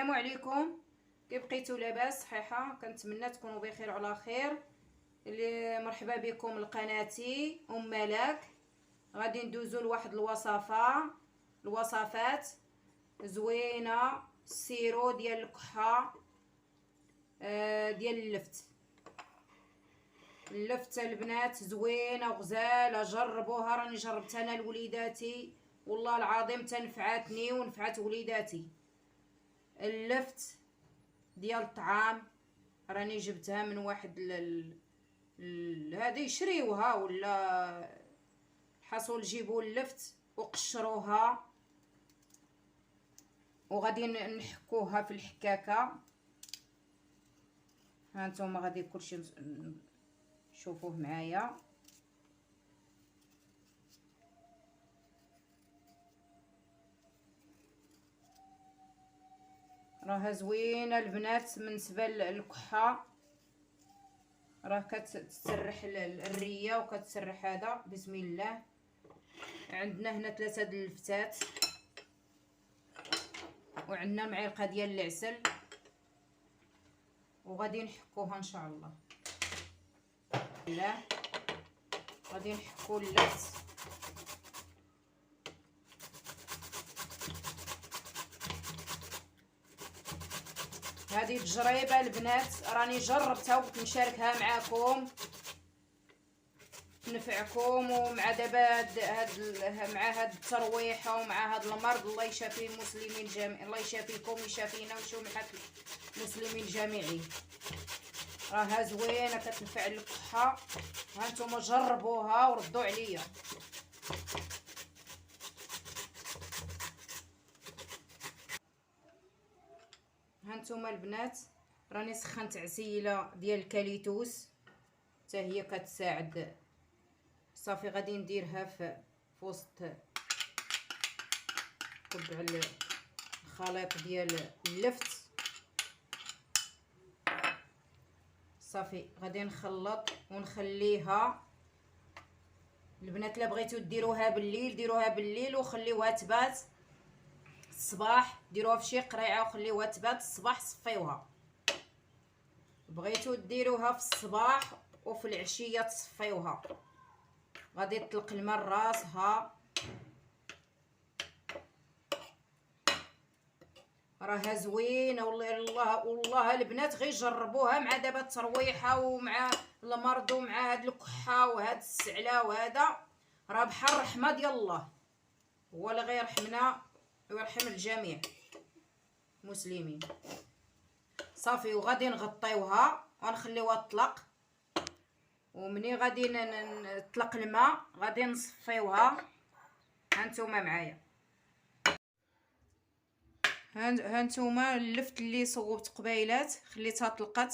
السلام عليكم. كيف بقيتوا؟ لاباس صحيحه؟ كنتمنى تكونوا بخير وعلى خير. اللي مرحبا بكم لقناتي ملاك. غادي ندوزو لواحد الوصفات زوينه. السيرو ديال الكحه، ديال اللفت البنات زوينه وغزاله، جربوها. راني جربتها انا لوليداتي، والله العظيم تنفعتني ونفعت وليداتي. اللفت ديال الطعام راني جبتها من واحد هذه يشريوها ولا حصول، جيبوا اللفت وقشروها وغادي نحكوها في الحكاكه. هانتوما غادي كلشي شوفوه معايا. راها زوينه البنات. بالنسبه للكحه راه كتسرح الريه وكتسرح هذا. بسم الله. عندنا هنا 3 د اللفتات وعندنا معلقه ديال العسل وغادي نحكوها ان شاء الله. لا غادي نحكو اللفت. هذه تجربه البنات راني جربتها وقلت نشاركها معكم تنفعكم. ومع دابا مع هاد الترويحه ومع هاد المرض، الله يشافي المسلمين جميعا، الله يشافيكم ويشافينا ويشفي المسلمين جميعين. راها زوينه كتنفع الكحه. هانتوما جربوها وردوا عليا. هانتوما البنات راني سخنت عسيله ديال الكاليتوس حتى هي كتساعد. صافي غادي نديرها في وسط تبع الخليط ديال اللفت. صافي غادي نخلط ونخليها البنات. لا بغيتو ديروها بالليل ديروها بالليل وخليوها تبات الصباح. ديروها في شي قريعه وخليوها تبات الصباح، صفيوها. بغيتو ديروها في الصباح وفي العشيه تصفيوها. غادي تطلق الماء راسها. راها زوينه والله البنات غير جربوها مع دابا الترويحه ومع المرض ومع هاد الكحه وهاد السعله وهذا. راه بحال الرحمه ديال الله، هو اللي غيرحمنا ويرحم الجميع المسلمين. صافي وغادي نغطيوها ونخليوها تطلق. ومني غادي نطلق الماء غادي نصفيوها. هانتوما معايا. هانتوما اللفت اللي صوبت قبيلات خليتها طلقت.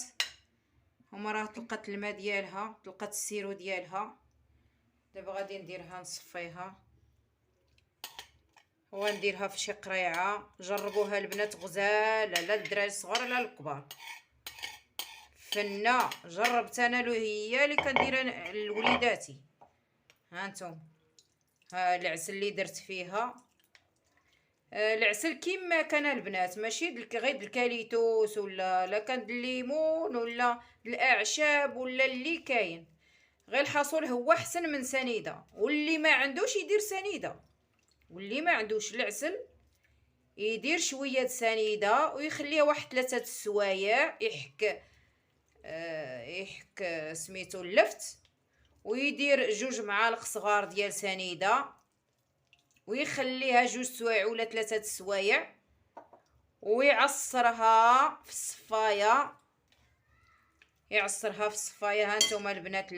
هما راه طلقت الماء ديالها، طلقت السيرو ديالها. دابا غادي نديرها نصفيها ونديرها في شي قريعه. جربوها البنات غزاله، لا الدراري الصغار لا الكبار. فنه جربت انا هي اللي كنديرها لوليداتي. هانتوما ها العسل اللي درت فيها. العسل كيما كان البنات، ماشي غير الكاليتوس ولا كان الليمون ولا الاعشاب ولا اللي كاين. غير الحصول هو احسن من سنيده. واللي ما عندوش يدير سنيده، واللي ما عندوش العسل يدير شويه سنيده ويخليها واحد 3 السوايع. يحك سميتو اللفت ويدير 2 معالق صغار ديال سنيده ويخليها 2 سوايع ولا 3 سوايع ويعصرها في الصفايه. يعصرها في الصفايه. هانتوما البنات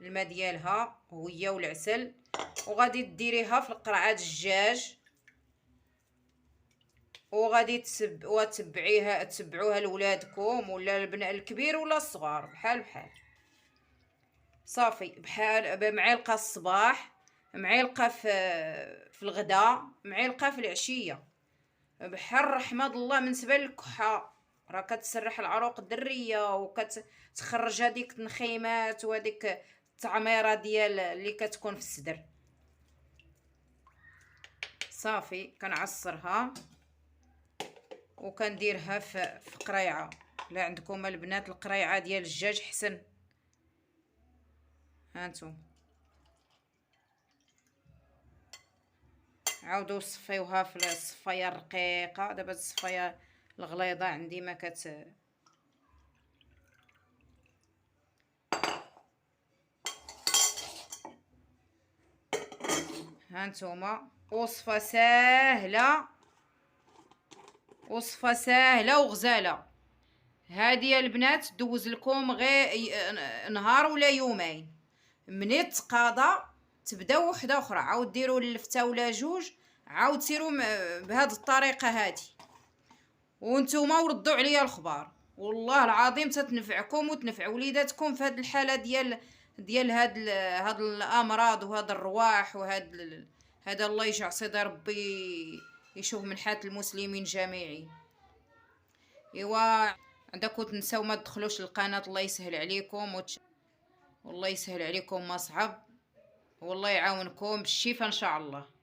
الماء ديالها وهي والعسل. وغادي ديريها في القرعه الدجاج وغادي تتبعوها لولادكم ولا الكبير ولا الصغار بحال. صافي بحال بمعلقه الصباح، معلقه في الغداء، معلقه في العشيه. بحال رحمه الله. بالنسبه للكحه راه كتسرح العروق الدريه وكتخرج هذيك التنخيمات وهذيك التعميره ديال اللي كتكون في الصدر. صافي كنعصرها وكنديرها في قريعه. لا عندكم البنات القريعه ديال الدجاج حسن. هانتوما عاودوا صفيوها في الصفايه الرقيقه. دابا الصفايه الغليظه عندي ما كت هانتوما وصفه ساهله، وصفه ساهله وغزاله. هادي البنات دوز لكم غير نهار ولا يومين. مني تقاضى تبداو وحده اخرى، عاود ديروا اللفته ولا جوج، عاود سيروا بهذه الطريقه هذه وانتوما وردوا عليا الخبار. والله العظيم تتنفعكم وتنفع وليداتكم في هذه الحاله ديال هاد الامراض وهاد الرواح هذا. الله يجعل صدى ربي يشوف من حال المسلمين جميعين. ايوا عندكم تنساو ما تدخلوش القناه. الله يسهل عليكم والله يسهل عليكم ما صعب، والله يعاونكم بالشفاء ان شاء الله.